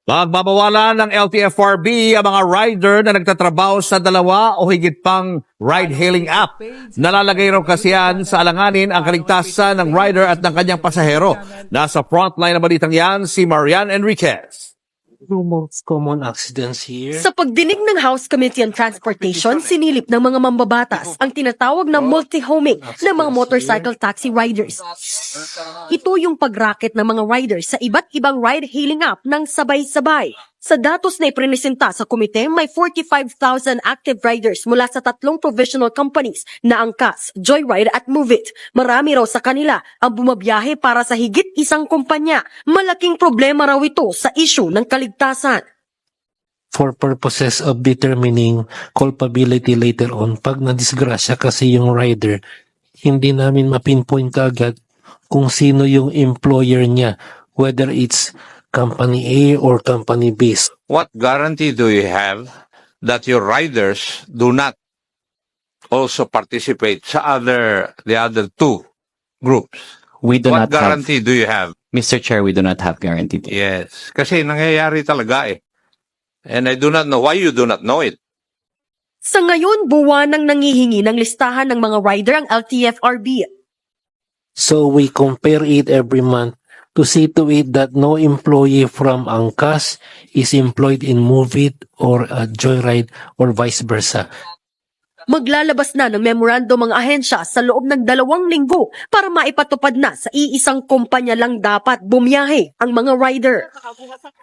Pagbabawalan ng LTFRB ang mga rider na nagtatrabaho sa dalawa o higit pang ride-hailing app. Nalalagay raw kasi yan sa alanganin ang kaligtasan ng rider at ng kanyang pasahero. Nasa frontline na balitang yan si Marian Enriquez. Two most common accidents here. Sa pagdinig ng House Committee on Transportation, sinilip ng mga mambabatas ang tinatawag na multi-homing ng mga motorcycle taxi riders. Ito yung pag-racket ng mga riders sa iba't ibang ride-hailing app ng sabay-sabay. Sa datos na ipresenta sa komite, may 45,000 active riders mula sa 3 provisional companies na Angkas, Joyride at Moveit. Marami raw sa kanila ang bumabiyahe para sa higit isang kumpanya. Malaking problema raw ito sa issue ng kaligtasan. For purposes of determining culpability later on, pag nadisgrasya kasi yung rider, hindi namin mapinpoint kaagad kung sino yung employer niya, whether it's company A or company B. What guarantee do you have that your riders do not also participate sa the other two groups? We do What not have, guarantee do you have? Mr. Chair, we do not have guarantee. Yes. Kasi nangyayari talaga eh. And I do not know why you do not know it. Sa ngayon, buwanang nangihingi ng listahan ng mga rider ang LTFRB. So we compare it every month to see to it that no employee from Angkas is employed in Moveit or Joyride or vice versa. Maglalabas na ng memorandum ang ahensya sa loob ng 2 linggo para maipatupad na sa iisang kumpanya lang dapat bumiyahe ang mga rider.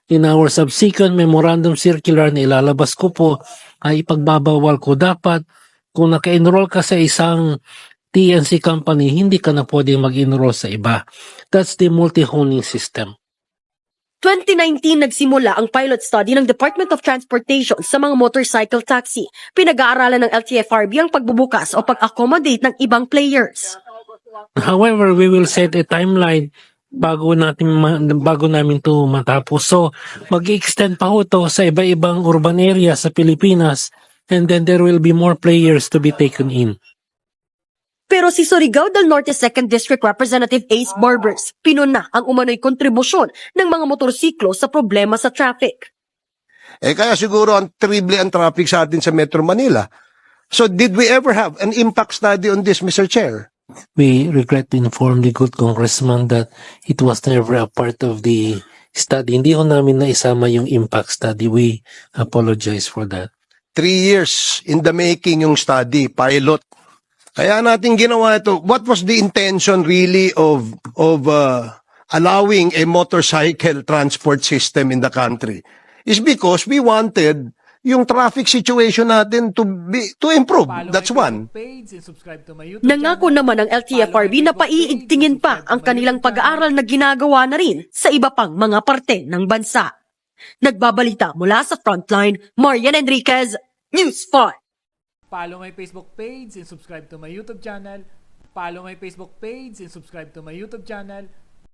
In our subsequent memorandum circular na ilalabas ko po, ay ipagbabawal ko dapat kung naka-enroll ka sa isang TNC company, hindi ka na pwedeng mag-enroll sa iba. That's the multi-honing system. 2019 nagsimula ang pilot study ng Department of Transportation sa mga motorcycle taxi. Pinag-aaralan ng LTFRB ang pagbubukas o pag-accommodate ng ibang players. However, we will set a timeline bago namin to matapos. So, mag-extend pa ho to sa iba-ibang urban area sa Pilipinas, and then there will be more players to be taken in. Pero si Surigao del Norte 2nd District Representative Ace Barbers, pinuna ang umano'y kontribusyon ng mga motorsiklo sa problema sa traffic. Kaya siguro ang terrible ang traffic sa atin sa Metro Manila. So did we ever have an impact study on this, Mr. Chair? We regret to inform the good congressman that it was never a part of the study. Hindi ho namin naisama yung impact study. We apologize for that. 3 years in the making yung study, pilot. Kaya natin ginawa ito. What was the intention really of allowing a motorcycle transport system in the country? Is because we wanted yung traffic situation natin to improve. That's one. Nangako naman ang LTFRB na paiigtingin pa ang kanilang pag-aaral na ginagawa na rin sa iba pang mga parte ng bansa. Nagbabalita mula sa Frontline, Marian Enriquez, News 5. Follow my Facebook page and subscribe to my YouTube channel. Follow my Facebook page and subscribe to my YouTube channel.